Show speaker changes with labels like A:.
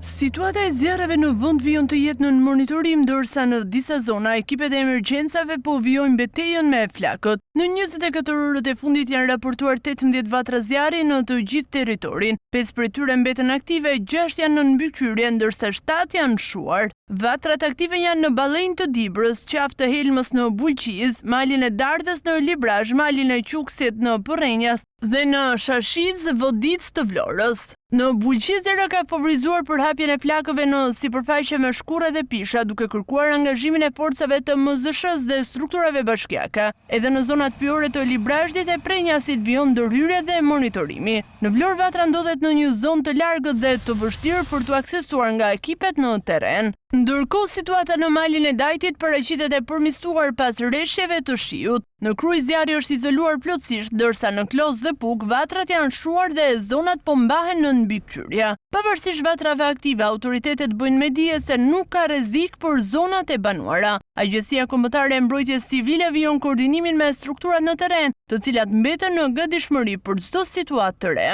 A: Situata e zjarreve në vend vijon të jetë në monitorim, ndërsa në disa zona ekipet e emergjencave po vijojnë betejën me flakët. Në 24 orët e fundit janë raportuar 18 vatra zjarri në të gjithë territorin. 5 prej tyre mbeten aktive, 6 janë në mbikëqyrje, ndërsa 7 janë shuar. Vatrat aktive janë në Ballënjë të Dibrës, qafë të Helmës në Bulqiz, malin e Dardhës në Librazh, malin e Quksit në Porrenjas dhe në Shashiz, Vodicë të Vlorës. Në Bulqiz ka favorizuar për hapjen e flakëve në sipërfaqe me shkurra dhe pisha, duke kërkuar angazhimin e forcave të MZSH-s dhe strukturave bashkiake. Edhe në zonat pyore të Librazhdit e Prenjasit vijon ndërhyrje dhe monitorimi. Në Vlorë vatra ndodhet në një zonë të largët dhe të vështirë për të aksesuar nga ekipet në terren. Ndërkohë, situata në malin e Dajtit paraqitet e përmirësuar pas rreshjeve të shiut. Në Krujë zjarri është izoluar plotësisht, ndërsa në Klos dhe Puk vatrat janë shuar dhe zonat po mbahen në mbikëqyrje. Pavarësisht vatrave aktive, autoritetet bëjnë me dije se nuk ka rrezik për zonat e banuara. Agjencia Kombëtare e Mbrojtjes Civile vijon koordinimin me strukturat në terren, të cilat mbeten në gatishmëri për çdo situatë të re.